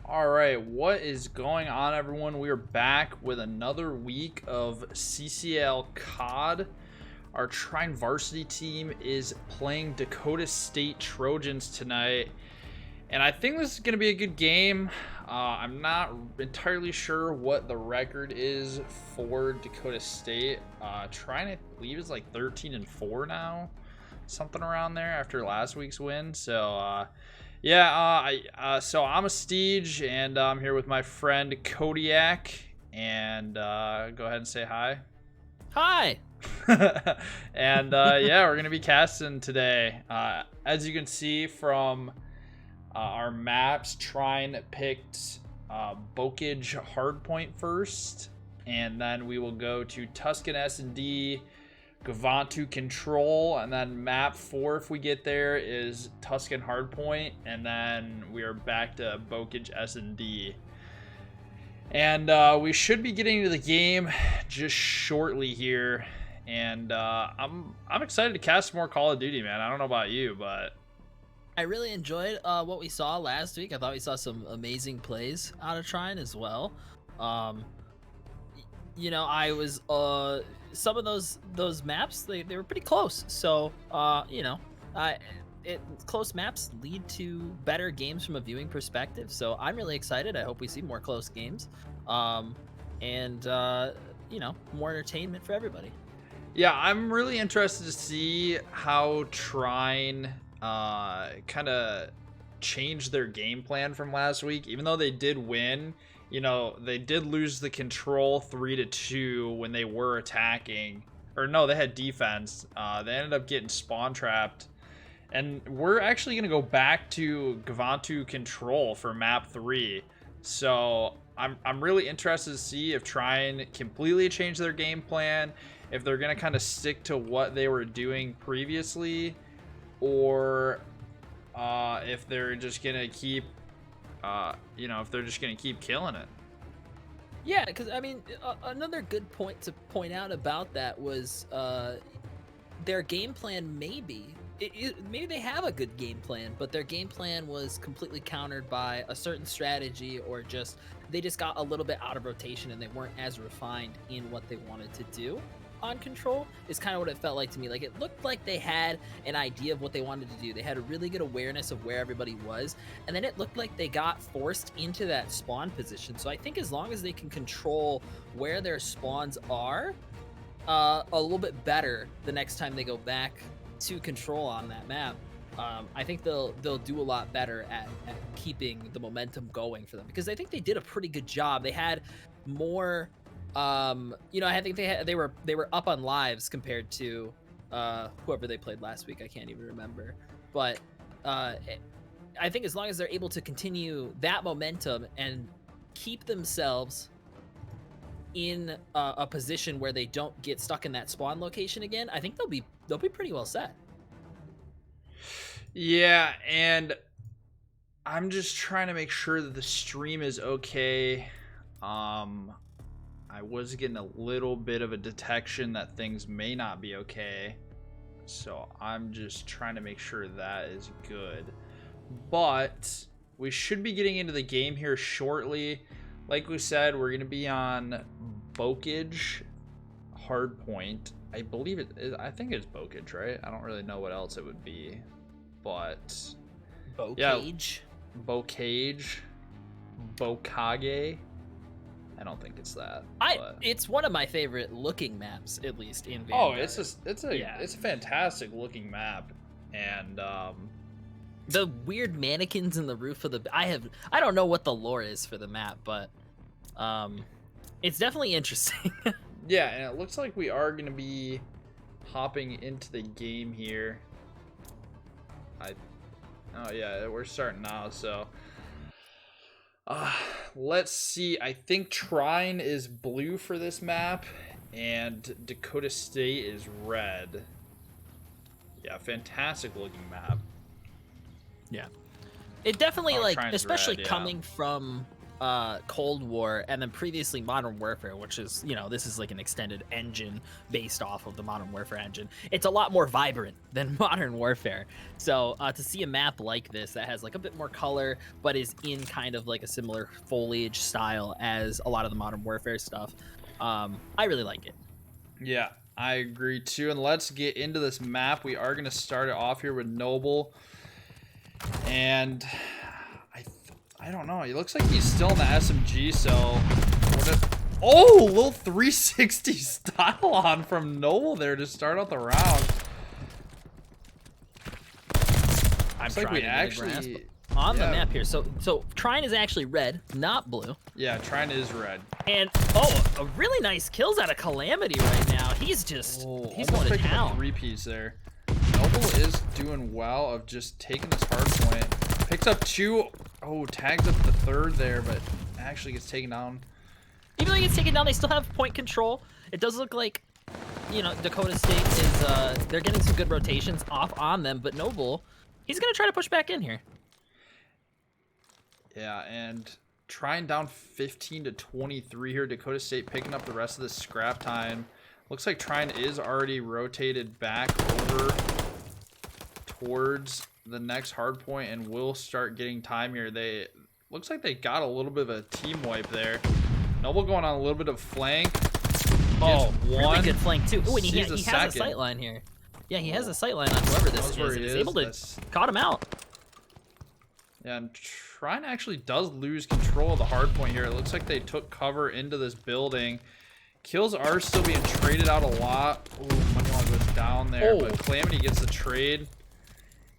All right, what is going on, everyone? We are back with another week of CCL COD. Our Trine varsity team is playing Dakota State Trojans tonight, and I think this is going to be a good game. I'm not entirely sure what the record is for Dakota State. Trine, I believe, is like 13-4 now, something around there after last week's win. So, so I'm a Steege, and I'm here with my friend Kodiak, and go ahead and say hi. Hi. And we're gonna be casting today. As you can see from our maps, Trine picked Bokage Hardpoint first, and then we will go to Tuscan S&D, Gavantu Control, and then map 4 if we get there is Tuscan Hardpoint, and then we are back to Bokage S&D. And we should be getting into the game just shortly here, and I'm excited to cast more Call of Duty, man. I don't know about you, but I really enjoyed what we saw last week. I thought we saw some amazing plays out of Trine as well. I was some of those maps they were pretty close. So close maps lead to better games from a viewing perspective. So I'm really excited. I hope we see more close games, and more entertainment for everybody. yeah, I'm really interested to see how Trine kind of changed their game plan from last week. Even though they did win, they did lose the control 3-2 when they were attacking. Or no, they had defense. They ended up getting spawn trapped. And we're actually going to go back to Gavantu control for map 3. So I'm really interested to see if Trine completely changed their game plan, if they're going to kind of stick to what they were doing previously, or if they're just going to keep killing it. Yeah, because I mean, another good point to point out about that was their game plan. Maybe they have a good game plan, but their game plan was completely countered by a certain strategy, or they just got a little bit out of rotation and they weren't as refined in what they wanted to do on control. Is kind of what it felt like to me. Like, it looked like they had an idea of what they wanted to do. They had a really good awareness of where everybody was, and then it looked like they got forced into that spawn position. So I think as long as they can control where their spawns are a little bit better the next time they go back to control on that map, I think they'll do a lot better at keeping the momentum going for them, because I think they did a pretty good job. They had more I think they were up on lives compared to whoever they played last week. I can't even remember, but I think as long as they're able to continue that momentum and keep themselves in a position where they don't get stuck in that spawn location again, I think they'll be pretty well set. Yeah, and I'm just trying to make sure that the stream is okay. I was getting a little bit of a detection that things may not be okay, so I'm just trying to make sure that is good. But we should be getting into the game here shortly. Like we said, we're going to be on Bokage Hardpoint. I believe it is. I think it's Bokage, right? I don't really know what else it would be, but Bokage. Yeah, Bokage, Bokage. I don't think it's that. It's one of my favorite looking maps, at least in Vanguard. Oh, it's a fantastic looking map, and the weird mannequins in the roof of the I don't know what the lore is for the map, but it's definitely interesting. Yeah, and it looks like we are going to be hopping into the game here. Oh yeah, we're starting now, so let's see. I think Trine is blue for this map, and Dakota State is red. Yeah, fantastic looking map. Yeah, it definitely, like, Trine's especially red, yeah. coming from Cold War, and then previously Modern Warfare, which is, you know, this is like an extended engine based off of the Modern Warfare engine. It's a lot more vibrant than Modern Warfare. So to see a map like this that has like a bit more color, but is in kind of like a similar foliage style as a lot of the Modern Warfare stuff, I really like it. Yeah, I agree too. And let's get into this map. We are going to start it off here with Noble. And I don't know. He looks like he's still in the SMG, so... Oh, little 360 style on from Noble there to start out the round. Looks like we actually... On the map here. So Trine is actually red, not blue. Yeah, Trine is red. And, a really nice kills out of Calamity right now. He's just... he's going to town. 3-piece there. Noble is doing well of just taking this hard point. Picks up 2. Oh, tags up the 3rd there, but actually gets taken down. Even though he gets taken down, they still have point control. It does look like, you know, Dakota State is, they're getting some good rotations off on them, but Noble, he's going to try to push back in here. Yeah, and Trine down 15 to 23 here. Dakota State picking up the rest of the scrap time. Looks like Trine is already rotated back over towards the next hard point and will start getting time here. They looks like they got a little bit of a team wipe there. Noble going on a little bit of flank. Oh, really good flank too. Oh, and he has a second. sight line here. Yeah, he has a sight line on whoever this is. And he's able to caught him out. Yeah, and Trine actually does lose control of the hard point here. It looks like they took cover into this building. Kills are still being traded out a lot. Ooh, Moneylaw goes down there, but Calamity gets the trade.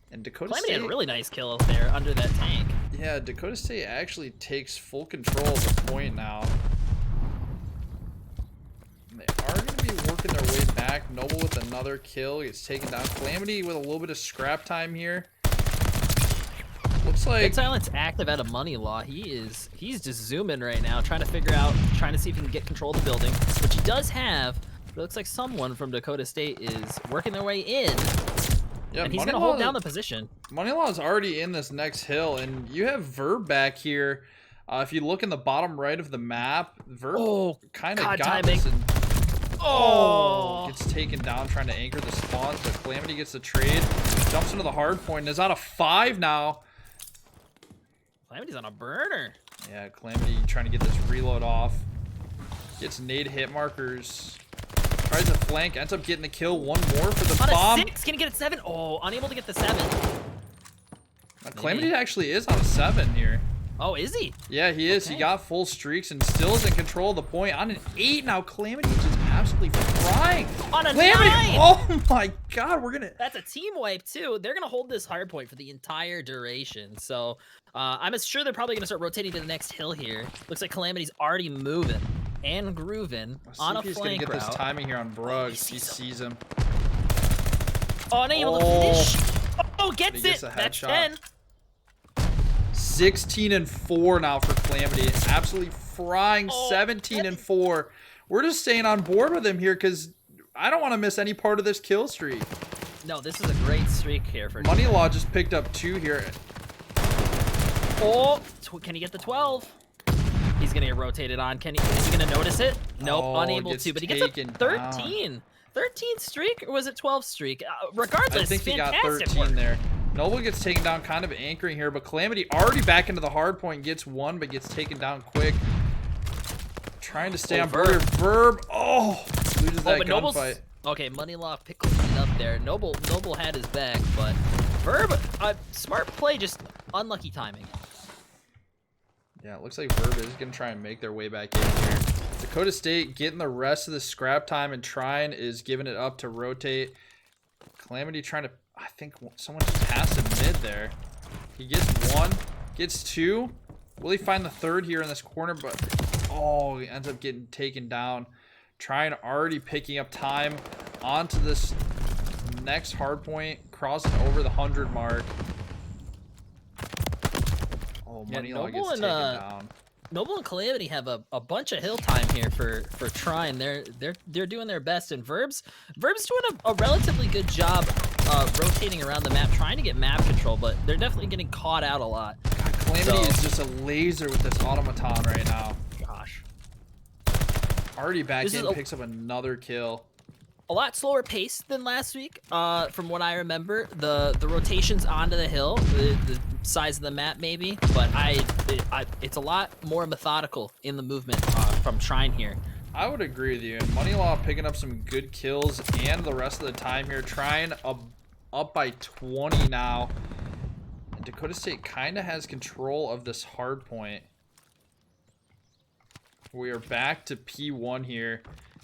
And Dakota State had a really nice kill there under that tank. Yeah, Dakota State actually takes full control of the point now. And they are going to be working their way back. Noble with another kill. Gets taken down. Calamity with a little bit of scrap time here. Looks like... Good silence active out of Moneylaw. He's just zooming right now, trying to see if he can get control of the building, which he does have. But it looks like someone from Dakota State is working their way in. Yeah, and he's going to hold down the position. Moneylaw is already in this next hill, and you have Verb back here. If you look in the bottom right of the map, Verb kind of got this. And, gets taken down trying to anchor the spawns, but Calamity gets the trade. Jumps into the hard point and is out of 5 now. Calamity's on a burner. Yeah, Calamity trying to get this reload off. Gets nade hit markers. Tries to flank, ends up getting the kill. One more for the bomb. On a 6, can he get a 7? Oh, unable to get the 7. Calamity actually is on a 7 here. Oh, is he? Yeah, he is. Okay. He got full streaks and still is in control of the point. On an 8 now, Calamity is just absolutely frying. On a Calamity! 9! Oh my god, we're gonna... That's a team wipe, too. They're gonna hold this hard point for the entire duration. So, I'm sure they're probably gonna start rotating to the next hill here. Looks like Calamity's already moving and grooving on a flank route. He's gonna get this timing here on Bruggs. He sees him. Oh, unable to finish. Oh, gets it. That's 10. 16-4 now for Calamity. Absolutely frying. 17-4. We're just staying on board with him here because I don't want to miss any part of this kill streak. No, this is a great streak here for Moneylaw just picked up 2 here. Oh, can he get the 12? He's gonna get rotated on. Is he gonna notice it? Nope, unable to. But he gets a 13. Down. 13 streak, or was it 12 streak? Regardless, I think he got 13 work. there. Noble gets taken down, kind of anchoring here, but Calamity already back into the hard point, gets 1, but gets taken down quick. Trying to stay on Verb. Loses that gunfight. Okay, Moneylaw pickles it up there. Noble had his back, but Verb, smart play, just unlucky timing. Yeah, it looks like Verb is going to try and make their way back in here. Dakota State getting the rest of the scrap time, and Trine is giving it up to rotate. Calamity trying to... I think someone just passed him mid there. He gets 1, gets 2. Will he find the 3rd here in this corner? But he ends up getting taken down. Trine already picking up time onto this next hard point, crossing over the 100 mark. Moneylaw gets taken down. Noble and Calamity have a bunch of hill time here for Trine. They're doing their best, and Verb's doing a relatively good job rotating around the map, trying to get map control, but they're definitely getting caught out a lot. God, Calamity is just a laser with this automaton right now. Gosh. Already back in, picks up another kill. A lot slower pace than last week, from what I remember. The rotations onto the hill, the size of the map maybe, but it's a lot more methodical in the movement from Trine here. I would agree with you. And Moneylaw picking up some good kills, and the rest of the time here, Trine up by 20 now. And Dakota State kind of has control of this hard point. We are back to P1 here.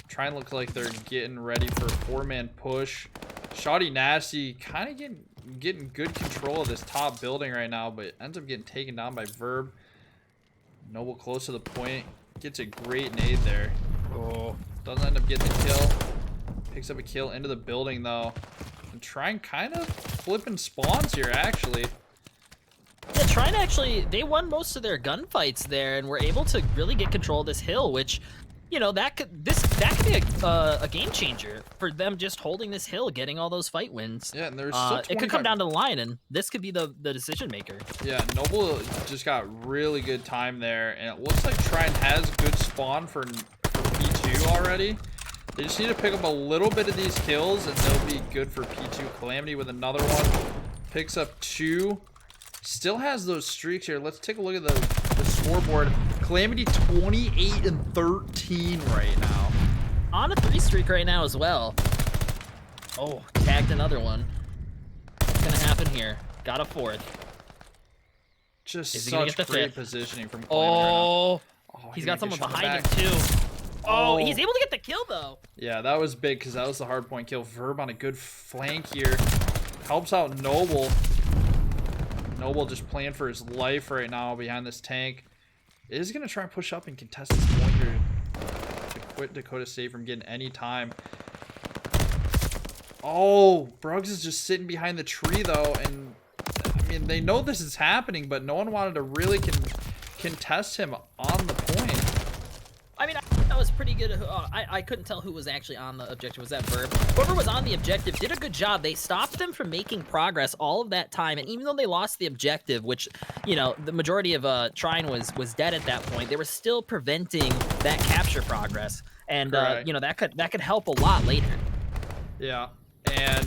Trine looks like they're getting ready for a 4-man push. Shoddy Nasty kind of getting good control of this top building right now, but ends up getting taken down by Verb. Noble close to the point. Gets a great nade there. Oh, doesn't end up getting the kill. Picks up a kill into the building though. And Trine kind of flipping spawns here actually. Yeah, Trine actually, they won most of their gunfights there and were able to really get control of this hill, which, you know, that could be a game changer for them, just holding this hill, getting all those fight wins. Yeah, and there's still it could come down to the line, and this could be the decision maker. Yeah, Noble just got really good time there, and it looks like Trine has good spawn for P2 already. They just need to pick up a little bit of these kills, and they'll be good for P2. Calamity with another one. Picks up 2. Still has those streaks here. Let's take a look at the scoreboard. Calamity 28 and 13 right now. On a 3 streak right now as well. Oh, tagged another one. What's gonna happen here? Got a 4th. Just such great positioning from Calamity oh, right now. He's got someone behind him too. Oh, he's able to get the kill though. Yeah, that was big because that was the hard point kill. Verb on a good flank here. Helps out Noble. Noble just playing for his life right now behind this tank. Is going to try and push up and contest this point here to quit Dakota State from getting any time. Oh, Bruggs is just sitting behind the tree though, and I mean they know this is happening, but no one wanted to really contest him on the point. I mean, that was pretty good. I couldn't tell who was actually on the objective. Was that Verb? Whoever was on the objective did a good job. They stopped them from making progress all of that time. And even though they lost the objective, which, you know, the majority of Trine was dead at that point, they were still preventing that capture progress. And, you know, that could help a lot later. Yeah. And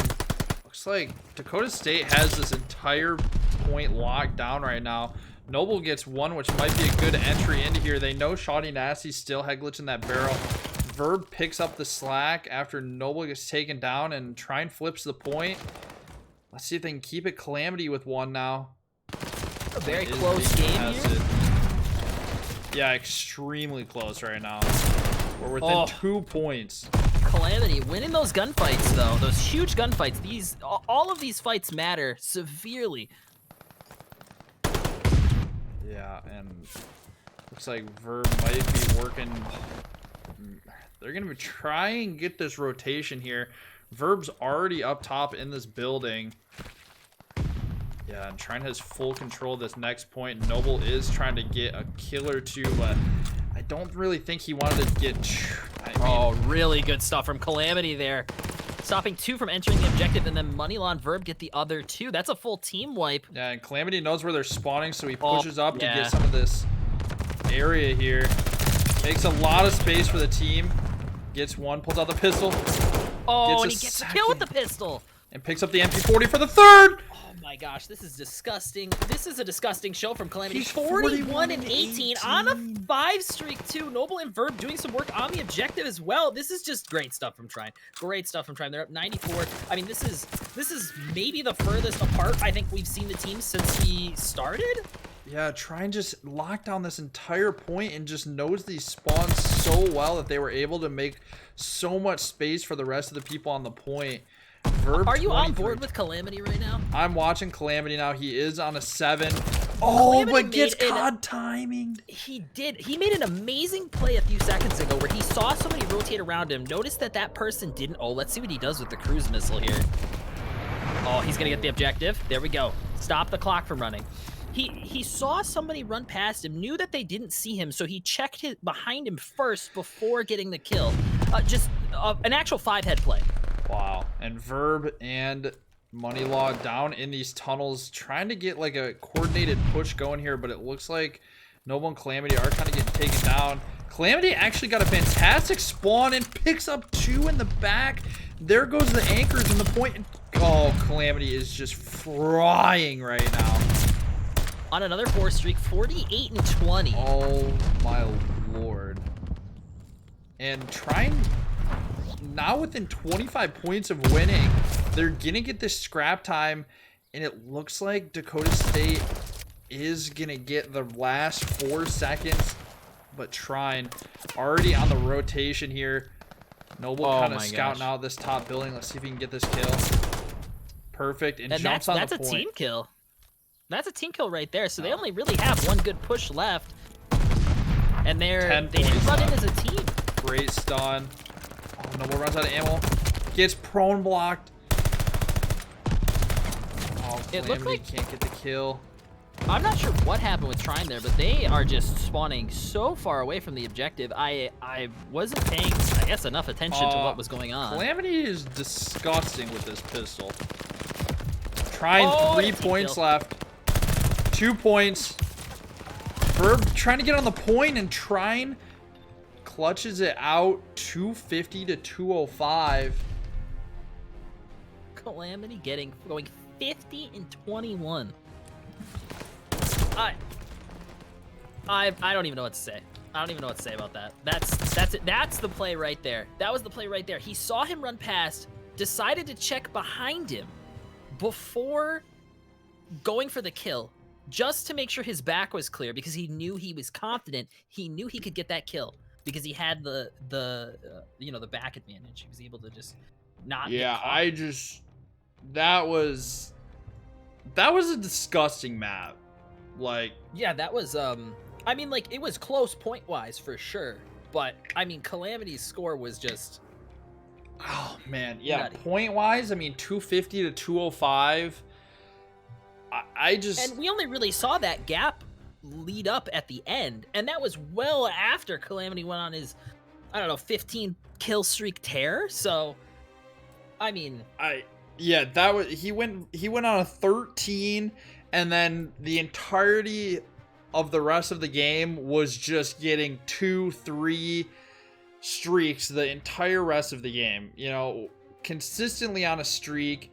looks like Dakota State has this entire point locked down right now. Noble gets one, which might be a good entry into here. They know Shoddy Nasty still head glitching that barrel. Verb picks up the slack after Noble gets taken down, and Trine flips the point. Let's see if they can keep it. Calamity with one now. A very close game here. Yeah, extremely close right now. We're within 2 points. Calamity winning those gunfights though, those huge gunfights. All of these fights matter severely. Yeah, and looks like Verb might be working. They're going to try and get this rotation here. Verb's already up top in this building. Yeah, and Trine has full control of this next point. Noble is trying to get a kill or two, but I don't really think he wanted to get... Oh, really good stuff from Calamity there. Stopping 2 from entering the objective, and then Moneylaw and Verb get the other 2. That's a full team wipe. Yeah, and Calamity knows where they're spawning, so he pushes up to get some of this area here. Makes a lot of space for the team. Gets one, pulls out the pistol. Oh, and he gets a kill with the pistol. And picks up the MP40 for the 3rd. Oh my gosh, this is disgusting. This is a disgusting show from Calamity. 41 and 18 on a 5 streak too. Noble and Verb doing some work on the objective as well. This is just great stuff from Trine. Great stuff from Trine. They're up 94. I mean, this is maybe the furthest apart I think we've seen the team since he started. Yeah, Trine just locked down this entire point and just knows these spawns so well that they were able to make so much space for the rest of the people on the point. Verb Are you on board with Calamity right now? I'm watching Calamity now. He is on a 7. Oh, Calamity but gets COD timing. He did. He made an amazing play a few seconds ago where he saw somebody rotate around him, noticed that that person didn't. Oh, let's see what he does with the cruise missile here. Oh, he's going to get the objective. There we go. Stop the clock from running. He saw somebody run past him, knew that they didn't see him, so he checked behind him first before getting the kill. Just an actual 5-head play. Wow. And Verb and Money Law down in these tunnels, trying to get like a coordinated push going here, but it looks like Noble and Calamity are kind of getting taken down. Calamity actually got a fantastic spawn and picks up 2 in the back. There goes the anchors in the point. Oh, Calamity is just frying right now. On another 4 streak, 48 and 20. Oh my lord. And Trine now within 25 points of winning. They're gonna get this scrap time, and it looks like Dakota State is gonna get the last 4 seconds, but Trine already on the rotation here. Noble kind of scouting out this top building. Let's see if he can get this kill. Perfect, and jumps on the point. That's a team kill. That's a team kill right there. So they only really have 1 good push left, and they didn't run in as a team. Great stun. Oh, Noble runs out of ammo. Gets prone blocked. Oh, it looked like can't get the kill. I'm not sure what happened with Trine there, but they are just spawning so far away from the objective. I wasn't paying, I guess, enough attention to what was going on. Calamity is disgusting with this pistol. Trine, 3 points left. 2 points. Verb trying to get on the point, and Trine clutches it out. 250 to 205. Calamity going 50 and 21. I don't even know what to say. I don't even know what to say about that. That's it. That's the play right there. That was the play right there. He saw him run past, decided to check behind him before going for the kill, just to make sure his back was clear, because he knew he was confident. He knew he could get that kill because he had the back advantage. He was able to just not. Yeah, that was a disgusting map. Like, yeah, that was I mean, like, it was close point wise for sure, but I mean, Calamity's score was just, oh man, yeah, nutty. Point wise, I mean, 250 to 205. I just, and we only really saw that gap lead up at the end, and that was well after Calamity went on his, I don't know, 15 kill streak tear. So I mean, yeah, that was, he went on a 13, and then the entirety of the rest of the game was just getting 2-3 streaks the entire rest of the game, you know, consistently on a streak.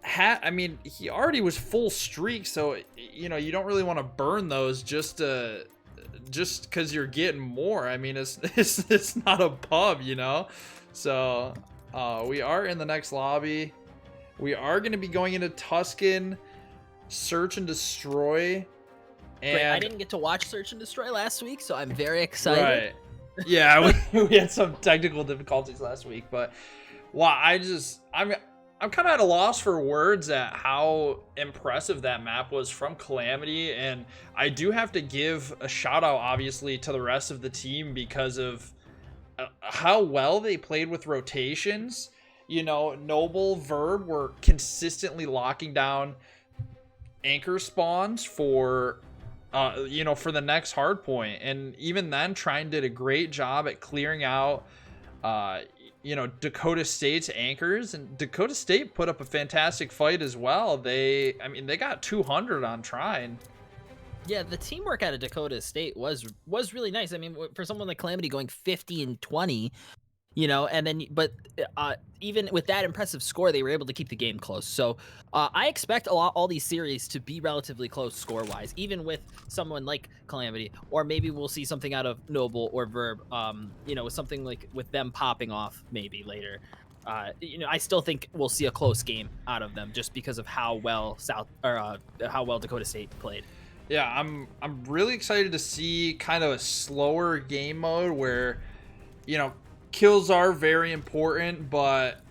I mean, he already was full streak, so, you know, you don't really want to burn those just because you're getting more. I mean, it's not a pub, you know. So we are in the next lobby. We are going to be going into Tuscan Search and Destroy. And I didn't get to watch Search and Destroy last week, so I'm very excited. Right. Yeah, we had some technical difficulties last week, but wow, I'm kind of at a loss for words at how impressive that map was from Calamity, and I do have to give a shout out, obviously, to the rest of the team because of how well they played with rotations. You know, Noble, Verb were consistently locking down anchor spawns for for the next hard point, and even then Trine did a great job at clearing out Dakota State's anchors, and Dakota State put up a fantastic fight as well. They got 200 on Trine. Yeah, the teamwork out of Dakota State was really nice. I mean, for someone like Calamity going 50 and 20, you know, and then even with that impressive score, they were able to keep the game close. So I expect all these series to be relatively close score wise, even with someone like Calamity, or maybe we'll see something out of Noble or Verb, with something like with them popping off maybe later. I still think we'll see a close game out of them just because of how well Dakota State played. Yeah, I'm really excited to see kind of a slower game mode where, kills are very important, but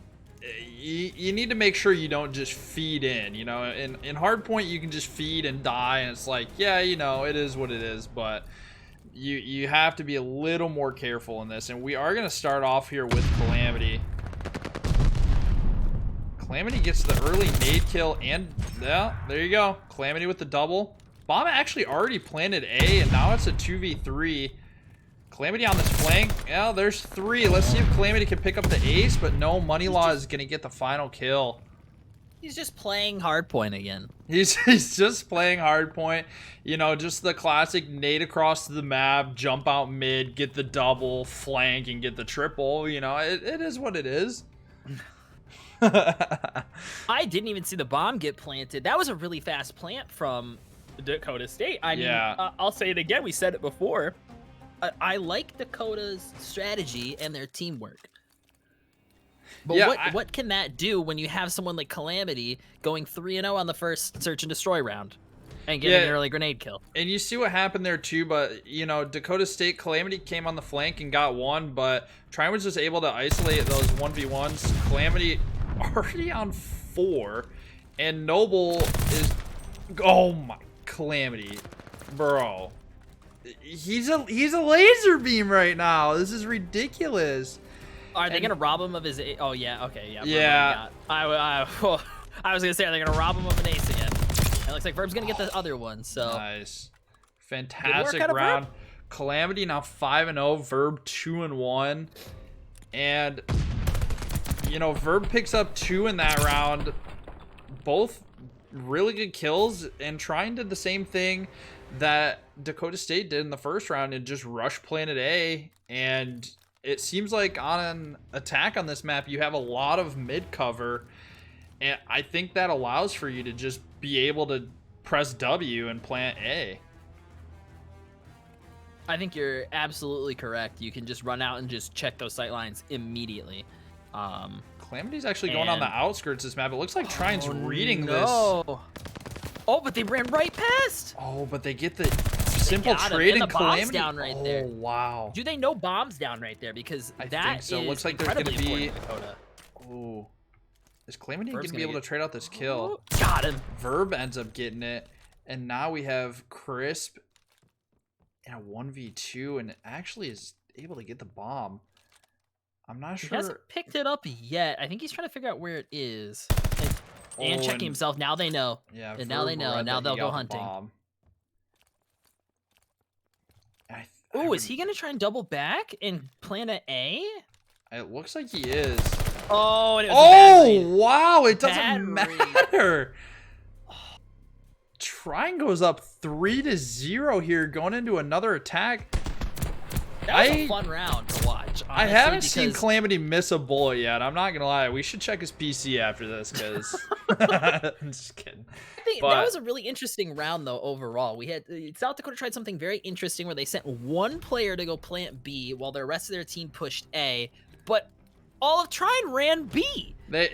you need to make sure you don't just feed in. In hardpoint you can just feed and die, and it's like, yeah, it is what it is, but you have to be a little more careful in this. And we are going to start off here with Calamity. Calamity gets the early nade kill, and yeah, there you go, Calamity with the double. Bomb actually already planted A, and now it's a 2v3. Calamity on this flank. Yeah, there's 3. Let's see if Calamity can pick up the ace, but no, Money Law is going to get the final kill. He's just playing hardpoint again. He's just playing hardpoint. You know, just the classic nade across the map, jump out mid, get the double, flank, and get the triple. You know, it is what it is. I didn't even see the bomb get planted. That was a really fast plant from Dakota State. I mean, I'll say it again. We said it before. I like Dakota's strategy and their teamwork. But yeah, what can that do when you have someone like Calamity going 3-0 on the first search and destroy round and getting an early grenade kill? And you see what happened there too, but you know, Dakota State Calamity came on the flank and got one, but Trine was just able to isolate those 1v1s. Calamity already on 4, and Noble is, oh my, Calamity, bro. He's a laser beam right now. This is ridiculous. Are they gonna rob him of his? Oh yeah, okay, yeah. Yeah. I was gonna say, are they gonna rob him of an ace again? It looks like Verb's gonna get the other one. So nice, fantastic round. Calamity now 5-0. Verb 2-1, and you know, Verb picks up 2 in that round. Both really good kills, and Trine did the same thing that Dakota State did in the first round and just rush Planet A. And it seems like on an attack on this map, you have a lot of mid cover, and I think that allows for you to just be able to press W and plant A. I think you're absolutely correct. You can just run out and just check those sight lines immediately. Calamity's actually going on the outskirts of this map. It looks like Trine's reading this. Oh, but they ran right past. Oh, but they get the simple trade and Calamity down right there. Oh, wow. Do they know bombs down right there? Because I that think so. is looks like there's going to be... Dakota. Oh. Is Calamity going to be able to trade out this kill? Got him. Verb ends up getting it. And now we have Crisp in a 1v2 and actually is able to get the bomb. I'm not sure. He hasn't picked it up yet. I think he's trying to figure out where it is. And checking himself. Now they know. Yeah, and now they know. And now they'll go hunting. Oh, is he going to try and double back and plant an A? It looks like he is. Oh, and it was wow. It doesn't matter. Trine goes up 3-0 here, going into another attack. That was a fun round to watch. Honestly, I haven't seen Calamity miss a bullet yet. I'm not gonna lie. We should check his PC after this, because I'm just kidding. I think that was a really interesting round, though. Overall, we had South Dakota tried something very interesting where they sent one player to go plant B while the rest of their team pushed A, but all of Trine ran B. They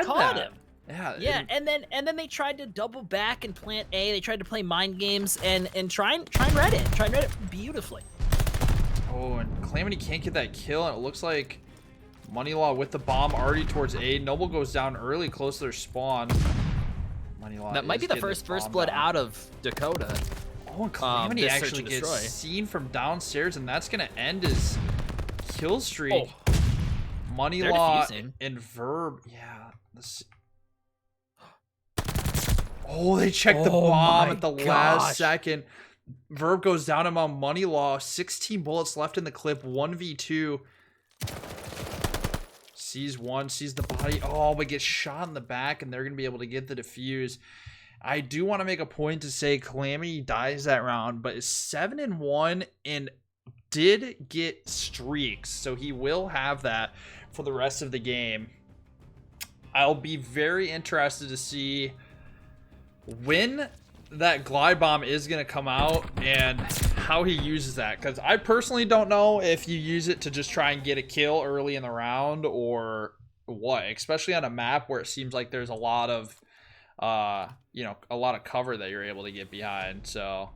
caught him. Yeah. And then they tried to double back and plant A. They tried to play mind games, and Trine read it. Trine read it beautifully. Oh, and Calamity can't get that kill, and it looks like Moneylaw with the bomb already towards A. Noble goes down early, close to their spawn. Moneylaw that might be the first blood out of Dakota. Oh, and Calamity actually gets seen from downstairs, and that's gonna end his kill streak. Oh. Moneylaw and Verb, yeah. Oh, they checked the bomb at the last second. Verb goes down him on Moneylaw. 16 bullets left in the clip. 1v2. Sees one, sees the body. Oh, but gets shot in the back, and they're going to be able to get the defuse. I do want to make a point to say Calamity dies that round, but is 7-1 and did get streaks. So he will have that for the rest of the game. I'll be very interested to see when that glide bomb is going to come out and how he uses that, because I personally don't know if you use it to just try and get a kill early in the round or what, especially on a map where it seems like there's a lot of you know, a lot of cover that you're able to get behind. So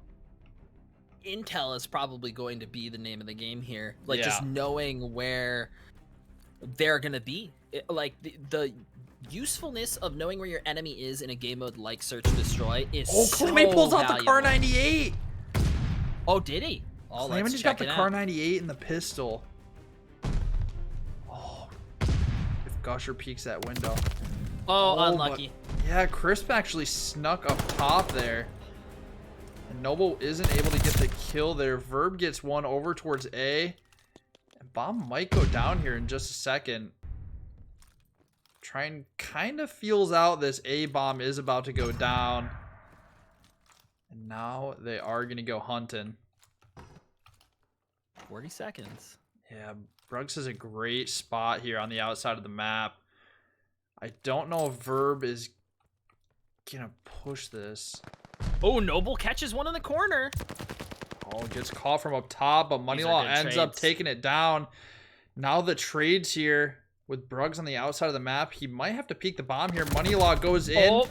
intel is probably going to be the name of the game here, like just knowing where they're gonna be. Like the usefulness of knowing where your enemy is in a game mode like Search and Destroy is Calamity pulls out the Kar 98. Oh, did he? Oh, Calamity's got the Kar 98 and the pistol. Oh, if Gusher peeks that window. Oh, unlucky. Yeah, Crisp actually snuck up top there. And Noble isn't able to get the kill there. Verb gets one over towards A. And bomb might go down here in just a second. Trine kind of feels out this A bomb is about to go down. And now they are going to go hunting. 40 seconds. Yeah, Bruggs is a great spot here on the outside of the map. I don't know if Verb is going to push this. Oh, Noble catches one in the corner. Oh, gets caught from up top, but Moneylaw ends up taking it down. Now the trades here with Bruggs on the outside of the map. He might have to peek the bomb here. Moneylaw goes in. Oh,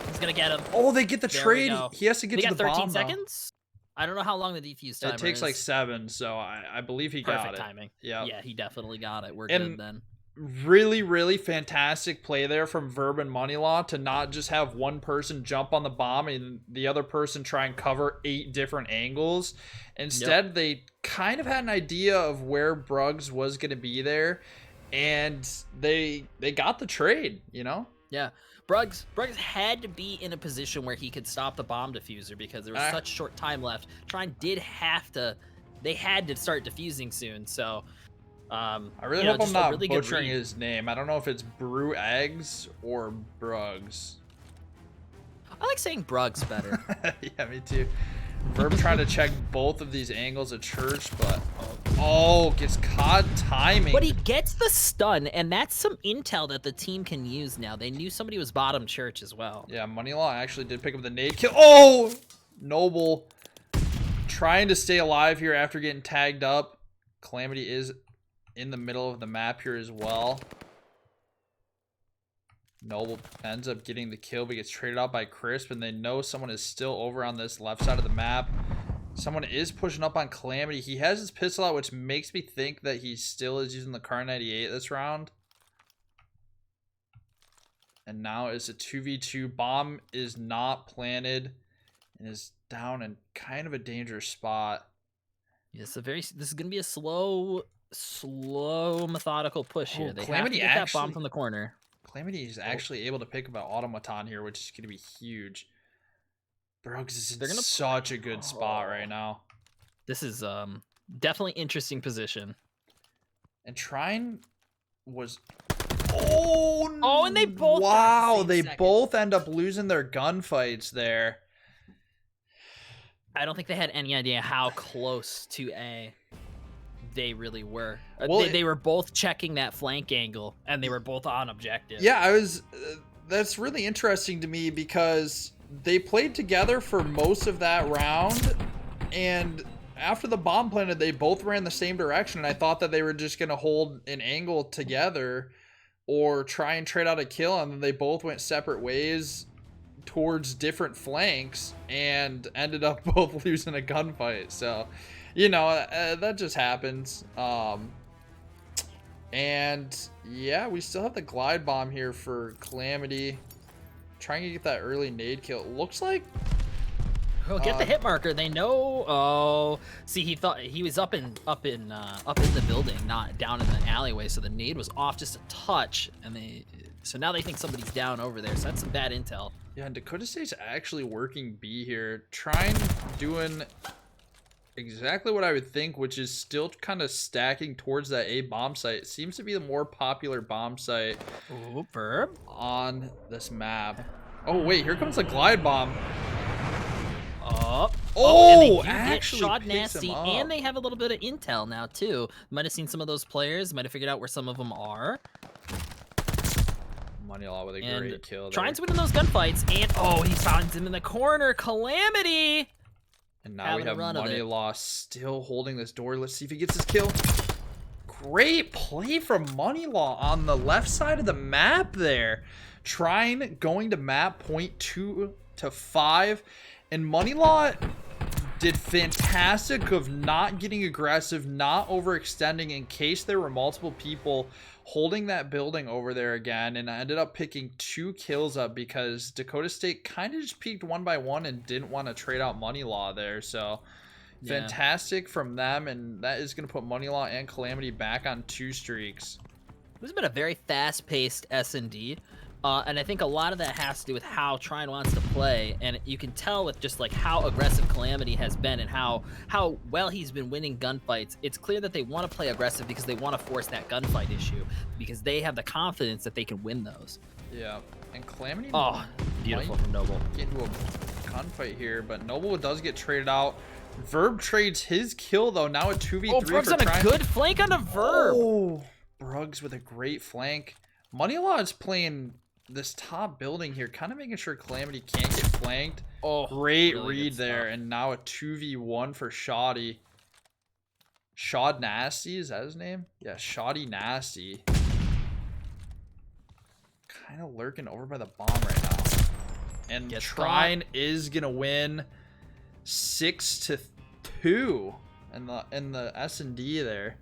he's going to get him. Oh, they get the trade. He has to get to the bomb. They got 13 seconds? I don't know how long the defuse timer is. It takes like 7, so I believe he got it. Perfect timing. Yeah. Yeah, he definitely got it. We're good then. Really, really fantastic play there from Verb and Moneylaw to not just have one person jump on the bomb and the other person try and cover 8 different angles. Instead, they kind of had an idea of where Bruggs was going to be there, and they got the trade, you know? Yeah. Bruggs had to be in a position where he could stop the bomb diffuser because there was such short time left. Trine they had to start diffusing soon, so... I really hope I'm not butchering his name. I don't know if it's Brew Eggs or Bruggs. I like saying Bruggs better. Yeah, me too. Verb trying to check both of these angles of Church, but gets caught timing. But he gets the stun, and that's some intel that the team can use now. They knew somebody was bottom Church as well. Yeah, Moneylaw actually did pick up the nade kill. Oh! Noble trying to stay alive here after getting tagged up. Calamity is in the middle of the map here as well. Noble ends up getting the kill, but gets traded out by Crisp, and they know someone is still over on this left side of the map. Someone is pushing up on Calamity. He has his pistol out, which makes me think that he still is using the Kar 98 this round. And now it's a 2v2. Bomb is not planted and is down in kind of a dangerous spot. Yes, this is going to be a slow, methodical push here. They Calamity have to get that bomb from the corner. Calamity is actually able to pick up an automaton here, which is going to be huge. Bruggs is in such a good spot right now. This is definitely interesting position. And Trine was... and they both... Wow, they both end up losing their gunfights there. I don't think they had any idea how close to A they really were. Well, they were both checking that flank angle, and they were both on objective. Yeah, that's really interesting to me because they played together for most of that round, and after the bomb planted, they both ran the same direction, and I thought that they were just going to hold an angle together or try and trade out a kill, and then they both went separate ways towards different flanks and ended up both losing a gunfight. So, you know, that just happens. And yeah, we still have the glide bomb here for Calamity, trying to get that early nade kill. It looks like get the hit marker. They know. See, he thought he was up in the building, not down in the alleyway. So the nade was off just a touch, and so now they think somebody's down over there. So that's some bad intel. Yeah, and Dakota State's actually working B here, trying doing exactly what I would think, which is still kind of stacking towards that A bomb site. It seems to be the more popular bomb site on this map. Oh wait, here comes the glide bomb. And they actually get shot nasty, and they have a little bit of intel now too. Might have seen some of those players. Might have figured out where some of them are. Moneylaw with a great kill there. Trine's winning those gunfights, and he finds him in the corner. Calamity. And now we have Moneylaw still holding this door. Let's see if he gets his kill. Great play from Moneylaw on the left side of the map there. Trine going to map point 2 to 5. And Moneylaw did fantastic of not getting aggressive, not overextending in case there were multiple people holding that building over there again. And I ended up picking 2 kills up because Dakota State kind of just peeked one by one and didn't want to trade out Moneylaw there. So fantastic from them. And that is going to put Moneylaw and Calamity back on 2 streaks. This has been a very fast-paced S&D. And I think a lot of that has to do with how Trine wants to play, and you can tell with just like how aggressive Calamity has been and how well he's been winning gunfights. It's clear that they want to play aggressive because they want to force that gunfight issue because they have the confidence that they can win those. Yeah, and Calamity. Oh, beautiful from Noble. Get into a gunfight here, but Noble does get traded out. Verb trades his kill though. Now a 2v3. Oh, Brug's on a good flank on a Verb. Oh, Brug's with a great flank. Moneylaww is playing this top building here, kind of making sure Calamity can't get flanked. Oh, great really read there, and now a 2v1 for Shoddy. Shod Nasty, is that his name? Yeah, Shoddy Nasty. Kind of lurking over by the bomb right now. And Trine is gonna win 6-2 in the S&D there.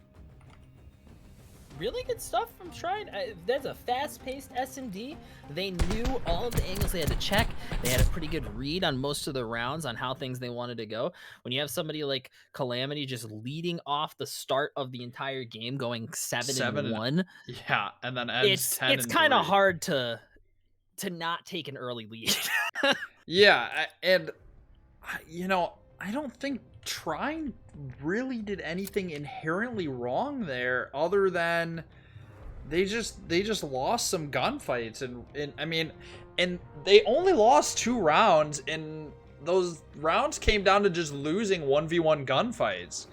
Really good stuff from Trine. That's a fast-paced S&D. They knew all of the angles they had to check. They had a pretty good read on most of the rounds on how things they wanted to go. When you have somebody like Calamity just leading off the start of the entire game, going 7-1. Yeah, and then ends 10-3. It's kind of hard to not take an early lead. Yeah, and you know, I don't think Trine really did anything inherently wrong there other than they just lost some gunfights and I mean, and they only lost 2 rounds, and those rounds came down to just losing 1v1 gunfights.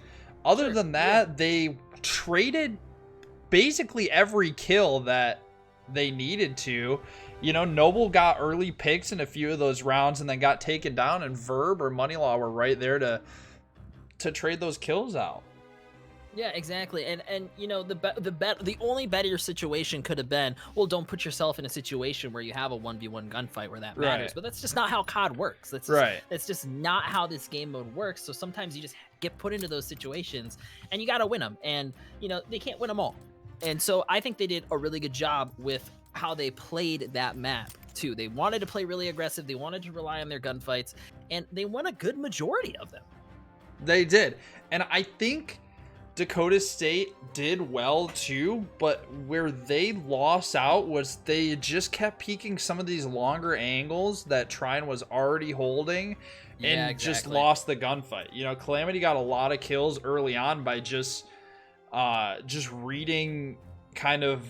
Other than that, they traded basically every kill that they needed to. You know, Noble got early picks in a few of those rounds and then got taken down, and Verb or Moneylaww were right there to trade those kills out. Yeah, exactly. And you know, the only better situation could have been, well, don't put yourself in a situation where you have a 1v1 gunfight where that matters. Right. But that's just not how COD works. That's just not how this game mode works. So sometimes you just get put into those situations and you got to win them. And, you know, they can't win them all. And so I think they did a really good job with how they played that map too. They wanted to play really aggressive. They wanted to rely on their gunfights, and they won a good majority of them. They did. And I think Dakota State did well too, but where they lost out was they just kept peeking some of these longer angles that Trine was already holding and just lost the gunfight. You know, Calamity got a lot of kills early on by just reading kind of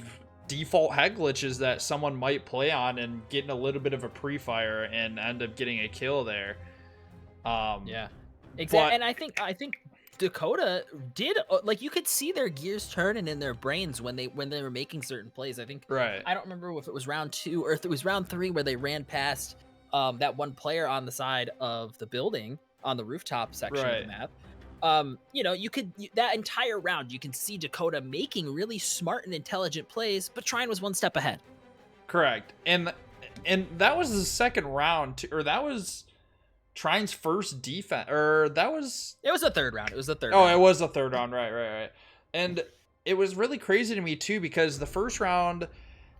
default head glitches that someone might play on and getting a little bit of a pre-fire and end up getting a kill there. Yeah, exactly. And I think Dakota did, like, you could see their gears turning in their brains when they were making certain plays. I think, right, I don't remember if it was round 2 or if it was round 3 where they ran past that one player on the side of the building on the rooftop section of the map. You know, that entire round, you can see Dakota making really smart and intelligent plays, but Trine was one step ahead. Correct. And that was the second round, or that was Trine's first defense, or it was the third round. It was the third round. It was the third round. Right. And it was really crazy to me too, because the first round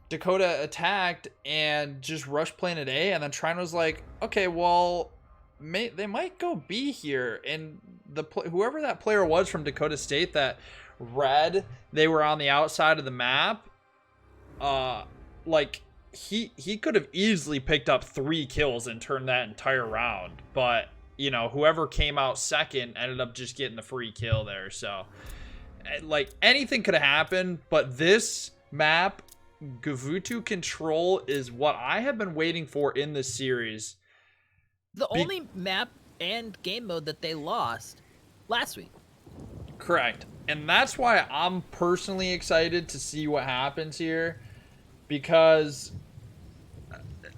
Dakota attacked and just rush planted A, and then Trine was like, okay, well, they might go B here, and whoever that player was from Dakota State that read they were on the outside of the map, like he could have easily picked up 3 kills and turned that entire round, but you know, whoever came out second ended up just getting the free kill there. So like anything could have happened, but this map, Gavutu control, is what I have been waiting for in this series. The only map and game mode that they lost last week. Correct. And that's why I'm personally excited to see what happens here, because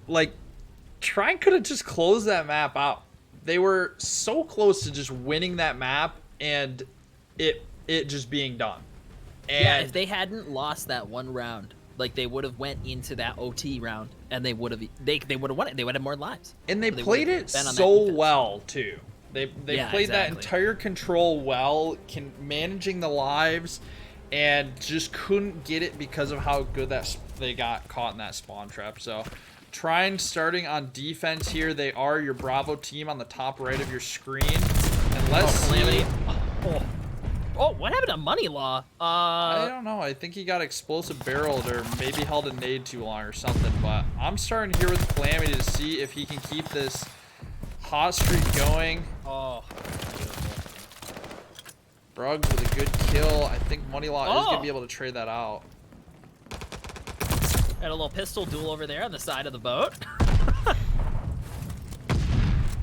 like Trine could have just closed that map out. They were so close to just winning that map and it just being done. And yeah, if they hadn't lost that one round, like they would have went into that OT round and they would have won it. They would have more lives. And they played it so well too. They played that entire control well, managing the lives, and just couldn't get it because of how good they got caught in that spawn trap. So Trine starting on defense here. They are your Bravo team on the top right of your screen. And let's see. Oh, what happened to Money Law? I don't know. I think he got explosive barreled or maybe held a nade too long or something. But I'm starting here with Calamity to see if he can keep this hot streak going. Oh, Bruggs with a good kill. I think Money Law is going to be able to trade that out. Got a little pistol duel over there on the side of the boat.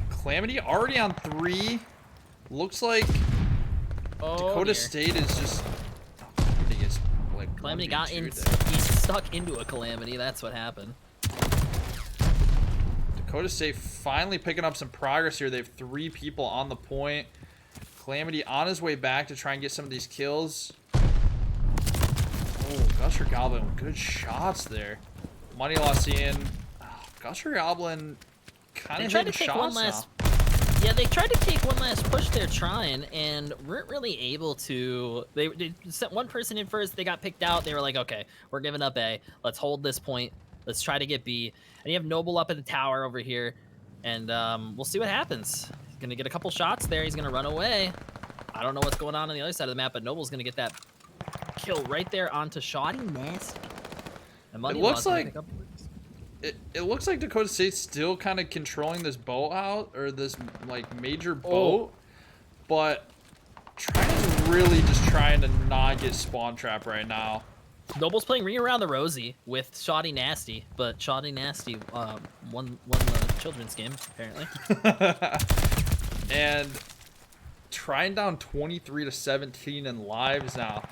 Calamity already on 3. Looks like Dakota State is just... Calamity got in. He's stuck into a Calamity. That's what happened. Dakota State finally picking up some progress here. They have 3 people on the point. Calamity on his way back to try and get some of these kills. Oh, Gusher Goblin with good shots there. Money Law seeing Gusher Goblin kind of hitting shots now. Yeah, they tried to take one last push there, Trine, and weren't really able to. They sent one person in first. They got picked out. They were like, okay, we're giving up A. Let's hold this point. Let's try to get B. And you have Noble up in the tower over here, and we'll see what happens. He's gonna get a couple shots there. He's gonna run away. I don't know what's going on the other side of the map, but Noble's gonna get that kill right there onto Shoddy Nasty. And Money Law's gonna pick up. It looks like Dakota State's still kind of controlling this boat out, or this like major boat, but Trine is really just trying to not get spawn trapped right now. Noble's playing Ring Around the Rosie with Shoddy Nasty, but Shoddy Nasty won the children's game apparently. And Trine down 23-17 in lives now.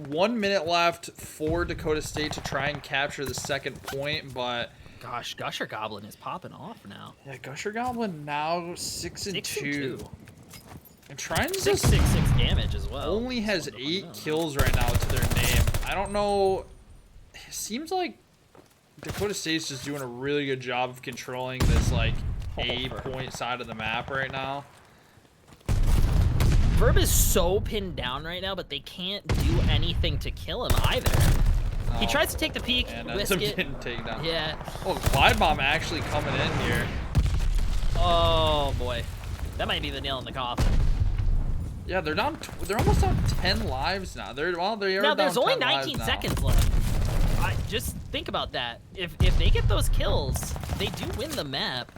1 minute left for Dakota State to try and capture the second point, but gosh, Gusher Goblin is popping off now. Yeah, Gusher Goblin now 6-2. And Trine's just 6 damage as well. Only has 8 kills right now to their name. I don't know. It seems like Dakota State's just doing a really good job of controlling this like A point side of the map right now. Verb is so pinned down right now, but they can't do anything to kill him either. Oh, he tries to take the peek, risk it. Getting taken down. Yeah. Oh, Glide Bomb actually coming in here. Oh boy, that might be the nail in the coffin. Yeah, they're down. They're almost down 10 lives now. They are now down there's only 10 19 lives seconds left. Just think about that. If they get those kills, they do win the map.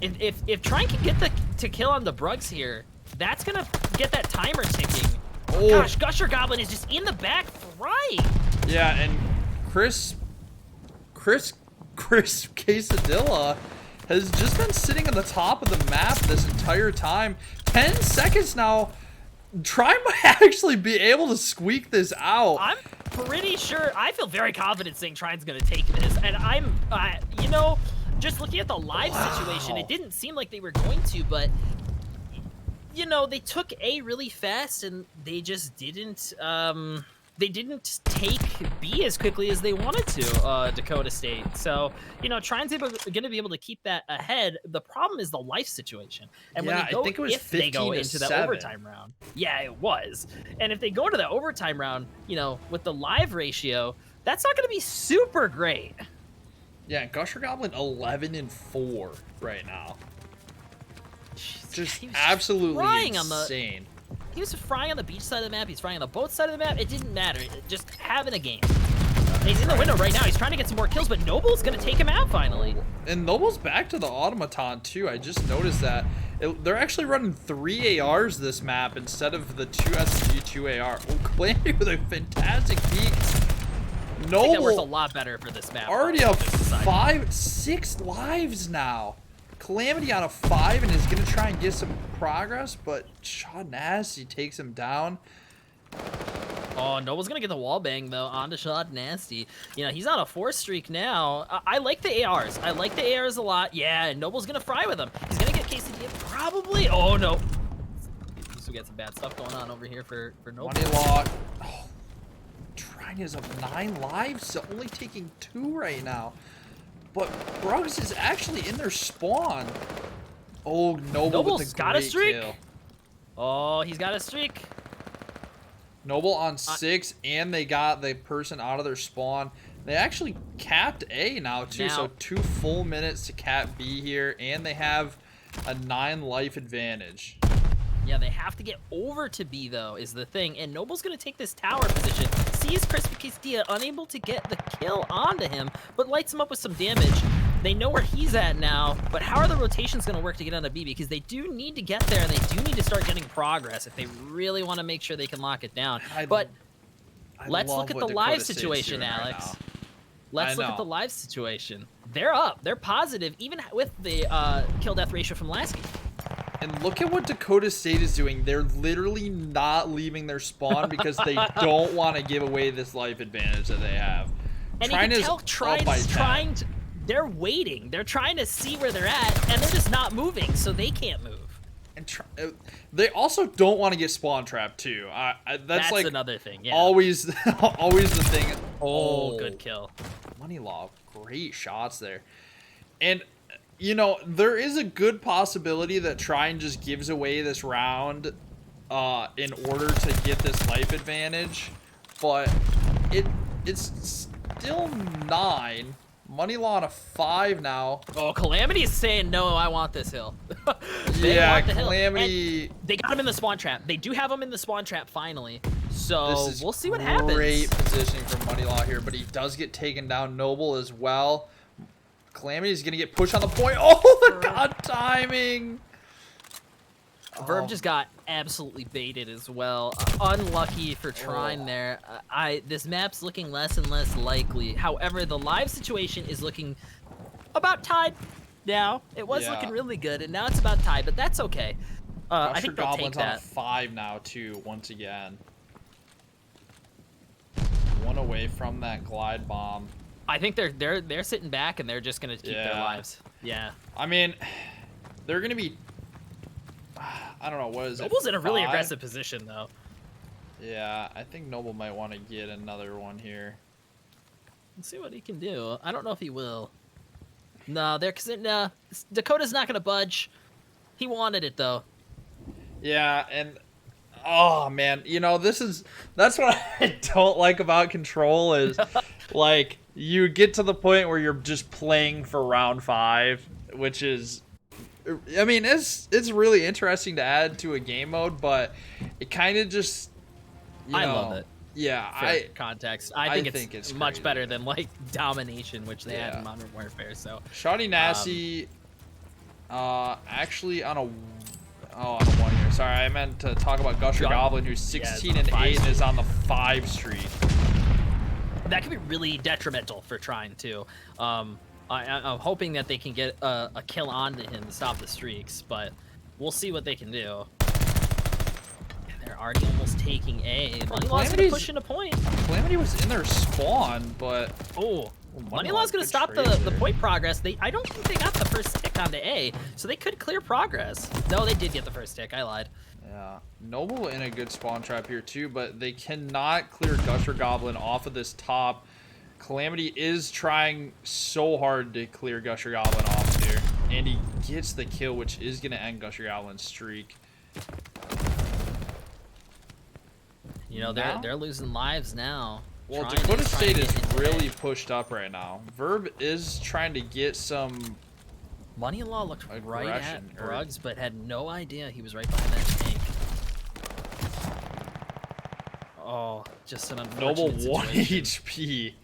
If Trine can get to kill on the Bruggs here, that's gonna get that timer ticking. Oh gosh, Gusher Goblin is just in the back right. Yeah, and Chris Quesadilla has just been sitting on the top of the map this entire time. 10 seconds now. Trine might actually be able to squeak this out. I'm pretty sure. I feel very confident saying Trine's gonna take this, and I'm, you know. Just looking at the live situation, it didn't seem like they were going to, but you know, they took A really fast and they just didn't take B as quickly as they wanted to, Dakota State. So, you know, Trine's going to be able to keep that ahead. The problem is the life situation. And when they go, I think it was if they go into the overtime round. Yeah, it was. And if they go to the overtime round, you know, with the live ratio, that's not going to be super great. Yeah, Gusher Goblin 11-4 right now. Just absolutely insane. He was frying on the beach side of the map. He's frying on the boat side of the map. It didn't matter. Just having a game. He's in the window right now. He's trying to get some more kills, but Noble's going to take him out finally. And Noble's back to the automaton too. I just noticed that. They're actually running 3 ARs this map instead of the 2 SMG, 2 AR. Oh, Calamity with a fantastic peek. Noble, I think that works a lot better for this map. Already up 6 lives now. Calamity on a 5 and is gonna try and get some progress, but Shaw Nasty takes him down. Oh, Noble's gonna get the wall bang though onto Shot Nasty. You know, he's on a 4 streak now. I like the ARs. I like the ARs a lot. Yeah, and Noble's gonna fry with him. He's gonna get KCD probably. Oh no. We got some bad stuff going on over here for Noble. Money Law. Oh, Trine is up 9 lives, so only taking 2 right now. But Bruggs is actually in their spawn. Oh, Noble's got a streak. Kill. Oh, he's got a streak. Noble on 6, and they got the person out of their spawn. They actually capped A now, too, so 2 full minutes to cap B here, and they have a 9 life advantage. Yeah, they have to get over to B, though, is the thing. And Noble's going to take this tower position. Sees Crispy Castilla unable to get the kill onto him, but lights him up with some damage. They know where he's at now, but how are the rotations going to work to get onto B? Because they do need to get there, and they do need to start getting progress if they really want to make sure they can lock it down. But let's look at the live situation, Alex. Let's look at the live situation. They're up. They're positive, even with the kill-death ratio from last game. And look at what Dakota State is doing. They're literally not leaving their spawn because they don't want to give away this life advantage that they have. And Trine you can tell Trine's trying to... They're waiting. They're trying to see where they're at, and they're just not moving, so they can't move. And they also don't want to get spawn trapped, too. That's like another thing, yeah. Always the thing. Oh, good kill. Money Law, great shots there. And... you know, there is a good possibility that Trine just gives away this round in order to get this life advantage, but it's still 9. Money Law on a 5 now. Oh, Calamity is saying, no, I want this hill. Yeah, Calamity. They got him in the spawn trap. They do have him in the spawn trap finally, so we'll see what happens. Great positioning from Money Law here, but he does get taken down. Noble as well. Calamity's gonna get pushed on the point. Oh, the god timing! Verb just got absolutely baited as well. Unlucky for Trine there. This map's looking less and less likely. However, the live situation is looking about tied now. It was looking really good, and now it's about tied, but that's okay. I think they'll take that. On a 5 now too. Once again, 1 away from that glide bomb. I think they're sitting back and they're just gonna keep their lives. Yeah. I mean, they're gonna be. I don't know what is it. Noble's in a really aggressive position though. Yeah, I think Noble might want to get another one here. Let's see what he can do. I don't know if he will. No, Dakota's not gonna budge. He wanted it though. Yeah, and oh man, you know that's what I don't like about Control is like. You get to the point where you're just playing for round 5, which is, I mean, it's really interesting to add to a game mode, but it kind of just, I love it. Yeah, for context. I think it's much crazy. Better than like Domination, which they had in Modern Warfare. So Shoddy Nasty, actually on a 1 here. Sorry, I meant to talk about Gusher Goblin, who's 16 and 8 and is on the 5 streak. That could be really detrimental for Trine too. I'm hoping that they can get a kill onto him to stop the streaks, but we'll see what they can do. They're already almost taking A. Money Law's gonna push into point. Calamity was in their spawn, but Money Law's gonna stop the point progress. I don't think they got the first tick onto A, so they could clear progress. No, they did get the first tick. I lied. Yeah, Noble in a good spawn trap here too, but they cannot clear Gusher Goblin off of this top. Calamity is trying so hard to clear Gusher Goblin off here, and he gets the kill, which is going to end Gusher Goblin's streak. You know, they're losing lives now. Well, Dakota State is really pushed up right now. Verb is trying to get some... Money Law looked right at Bruggs, but had no idea he was right behind that tank. Oh, just an unfortunate Noble 1 situation. HP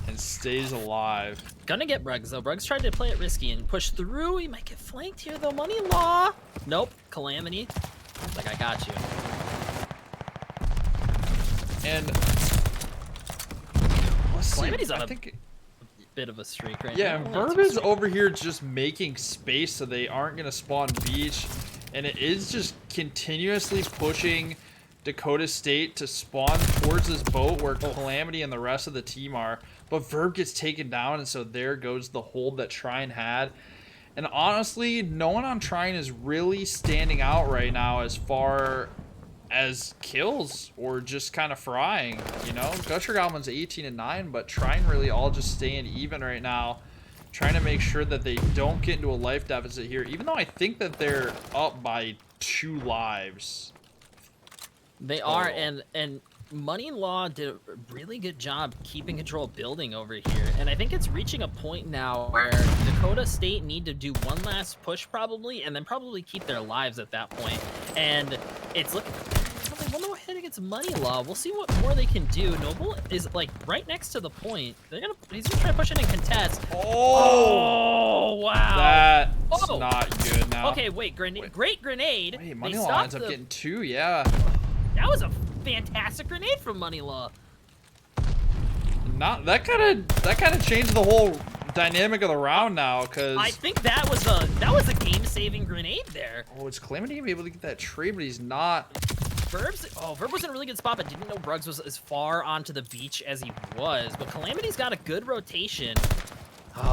and stays alive. Gonna get Bruggs though. Bruggs tried to play it risky and push through. He might get flanked here though. Money Law. Nope. Calamity. Like, I got you. And Calamity's on a bit of a streak right now. Yeah, Verb is over here just making space so they aren't going to spawn beach. And it is just continuously pushing Dakota State to spawn towards this boat where Calamity and the rest of the team are. But Verb gets taken down, and so there goes the hold that Trine had. And honestly, no one on Trine is really standing out right now as far as kills or just kind of frying, you know. Gusher Goblin's 18 and 9, but Trine really all just staying even right now, trying to make sure that they don't get into a life deficit here, even though I think that they're up by 2 lives. They are, and Money Law did a really good job keeping control building over here, and I think it's reaching a point now where Dakota State need to do one last push probably, and then probably keep their lives at that point. And it's looking. They will go ahead against Money Law. We'll see what more they can do. Noble is like right next to the point. He's gonna try to push it and contest. Oh wow! That's not good now. Okay, wait, great grenade. Wait, Money Law ends up getting 2. Yeah. That was a fantastic grenade from Money Law. That kind of changed the whole dynamic of the round now, because I think that was a game-saving grenade there. Oh, is Calamity gonna be able to get that trade? But he's not. Verb was in a really good spot, but didn't know Bruggs was as far onto the beach as he was. But Calamity's got a good rotation.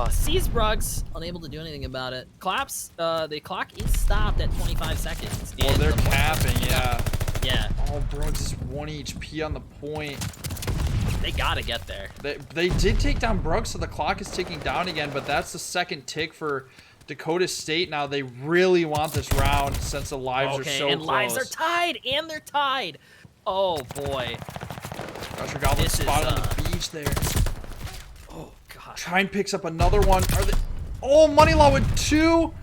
Sees Bruggs, unable to do anything about it. Claps, the clock is stopped at 25 seconds. Well, they're capping, yeah. Yeah. Oh, Bruggs is 1 HP on the point. They gotta get there. They did take down Bruggs, so the clock is ticking down again, but that's the second tick for Dakota State now. They really want this round since the lives are so close. And lives are tied, and they're tied. Oh, boy. Gusher Goblin spotted on the beach there. Oh, God. Trine picks up another one. Oh, Money Law with 2.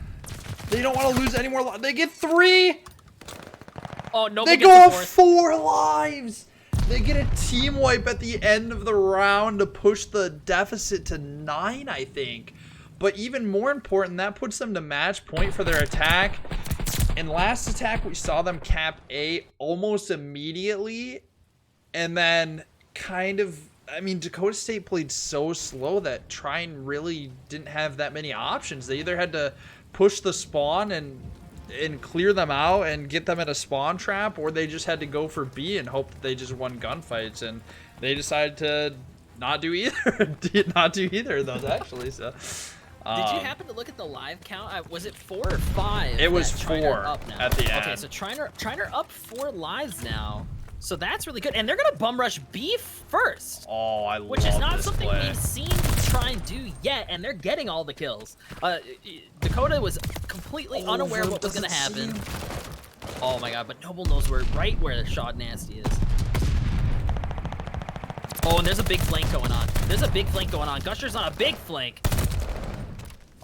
They don't want to lose any more. They get 3. Oh, no! They go 4 lives. They get a team wipe at the end of the round to push the deficit to 9, I think. But even more important, that puts them to match point for their attack. In last attack, we saw them cap A almost immediately. And then kind of, I mean, Dakota State played so slow that Trine really didn't have that many options. They either had to push the spawn and clear them out and get them in a spawn trap, or they just had to go for B and hope that they just won gunfights, and they decided to not do either. Not do either of those, actually. So did you happen to look at the live count? Was it 4 or 5? It was 4 at the end. Okay, so Triner up 4 lives now. So that's really good. And they're gonna bum rush B first. Oh, I love this Which is not something play. we've seen Trine do yet, and they're getting all the kills. Dakota was completely unaware of what was gonna happen. Oh my god, but Noble knows right where Shot Nasty is. Oh, and there's a big flank going on. Gusher's on a big flank.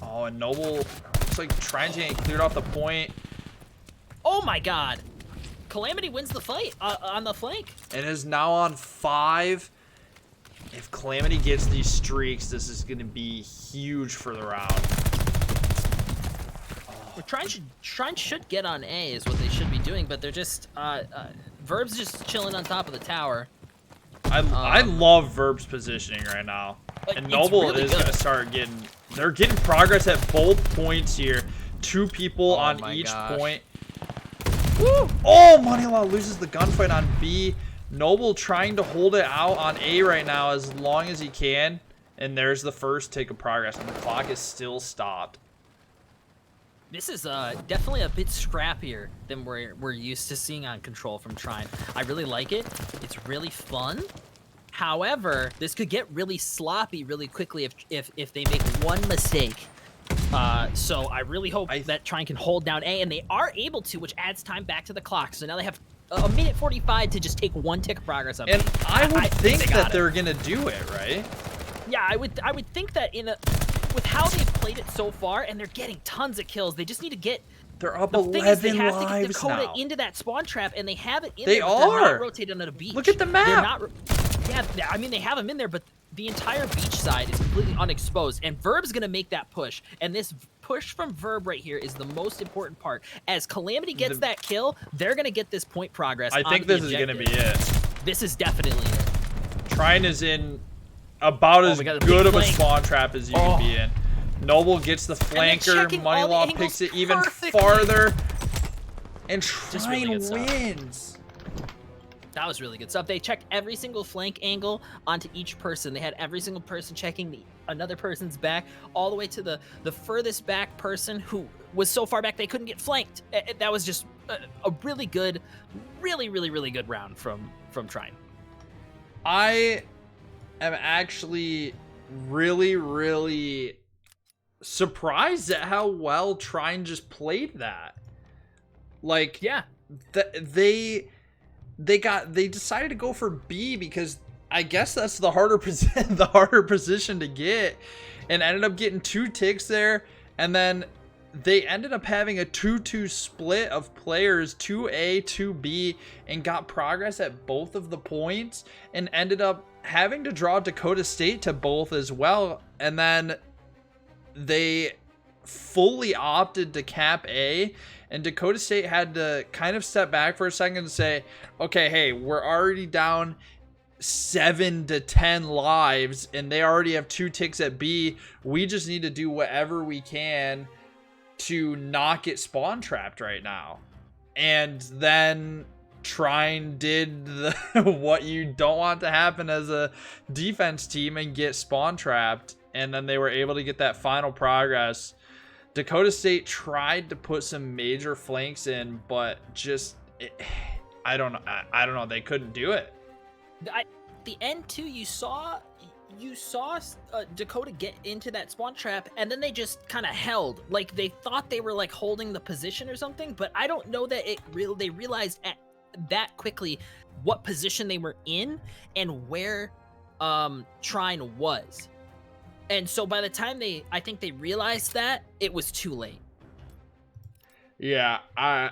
Oh, and Noble looks like Trine's getting cleared off the point. Oh my god. Calamity wins the fight on the flank. And is now on 5. If Calamity gets these streaks, this is going to be huge for the round. Well, Trine should get on A is what they should be doing, but they're just Verb's just chilling on top of the tower. I love Verb's positioning right now. And Noble really is going to start getting... They're getting progress at both points here. 2 people on each point. Woo! Oh, Money Law loses the gunfight on B. Noble trying to hold it out on A right now as long as he can. And there's the first tick of progress, and the clock is still stopped. This is definitely a bit scrappier than we're used to seeing on Control from Trine. I really like it. It's really fun. However, this could get really sloppy really quickly if they make one mistake. So I really hope that Trine can hold down A, and they are able to, which adds time back to the clock. So now they have a minute 45 to just take 1 tick of progress up. And I would think that they're gonna do it, right? Yeah, I would think that with how they've played it so far, and they're getting tons of kills, they just need to get. They're up the 11 thing is they have to get lives Dakota now. into that spawn trap, and they have it in They there, but they're are not rotated onto the beach. Look at the map. They're not. Yeah, I mean they have them in there, but the entire beach side is completely unexposed, and Verb's gonna make that push, and this push from Verb right here is the most important part. As Calamity gets that kill, they're gonna get this point progress. I think this is gonna be it. This is definitely it. Trine is in about as good of a spawn trap as you can be in. Noble gets the flanker. Money Law picks it even farther, and Trine wins. That was really good stuff. They checked every single flank angle onto each person. They had every single person checking another person's back, all the way to the furthest back person who was so far back they couldn't get flanked. That was just a really good, really good round from Trine. I am actually really surprised at how well Trine just played that. Like, yeah, they decided to go for B because I guess that's the harder the harder position to get, and ended up getting 2 ticks there. And then they ended up having a 2-2 split of players, 2A, 2B, and got progress at both of the points, and ended up having to draw Dakota State to both as well. And then they fully opted to cap A, and Dakota State had to kind of step back for a second and say, okay, hey, we're already down 7 to 10 lives, and they already have 2 ticks at B. We just need to do whatever we can to not get spawn trapped right now. And then Trine did what you don't want to happen as a defense team, and get spawn trapped, and then they were able to get that final progress. Dakota State tried to put some major flanks in, but just I don't know, they couldn't do it. The end too, you saw Dakota get into that spawn trap, and then they just kind of held, like they thought they were like holding the position or something, but I don't know that they realized at that quickly what position they were in and where Trine was. And so by the time I think they realized that, it was too late. Yeah, I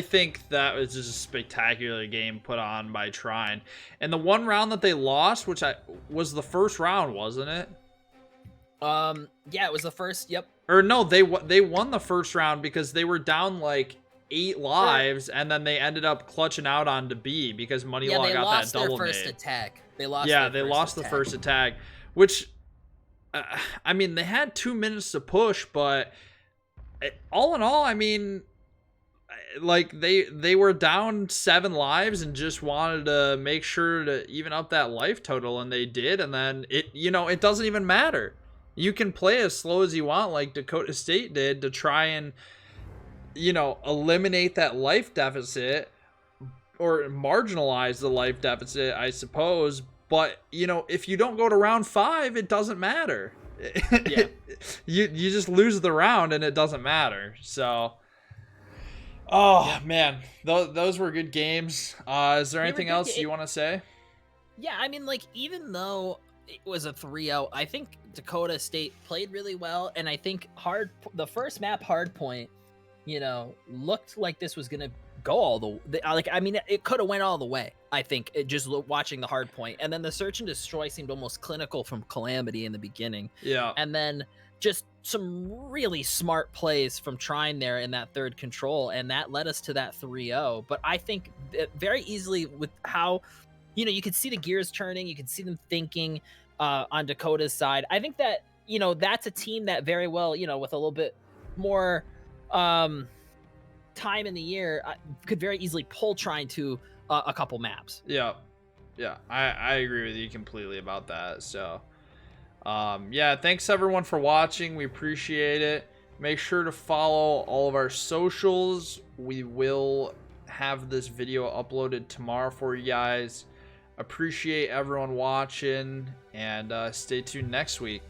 think that was just a spectacular game put on by Trine. And the one round that they lost, which was the first round, wasn't it? Yeah, it was the first. Yep. Or no, they won the first round because they were down like 8 lives, and then they ended up clutching out onto B because Moneylog got that double nade. They lost their first attack. They lost the first attack, which I mean, they had 2 minutes to push, but all in all, I mean, like they were down 7 lives and just wanted to make sure to even up that life total, and they did. And then it doesn't even matter. You can play as slow as you want, like Dakota State did, to try and eliminate that life deficit, or marginalize the life deficit, I suppose. But if you don't go to round 5, it doesn't matter. Yeah. you just lose the round and it doesn't matter. So yeah. Man, those were good games. Is there anything else you want to say? Yeah, I mean, like, even though it was a 3-0, I think Dakota State played really well, and I think the first map, Hardpoint, looked like this was gonna go all the like. I mean, it could have went all the way. I think watching the Hardpoint, and then the Search and Destroy seemed almost clinical from Calamity in the beginning. Yeah, and then just some really smart plays from Trine there in that third control, and that led us to that 3-0. But I think very easily, with how you could see the gears turning, you could see them thinking on Dakota's side. I think that that's a team that very well, with a little bit more time in the year, could very easily pull Trine to a couple maps. Yeah, I agree with you completely about that. So yeah, thanks everyone for watching. We appreciate it. Make sure to follow all of our socials. We will have this video uploaded tomorrow for you guys. Appreciate everyone watching, and stay tuned next week.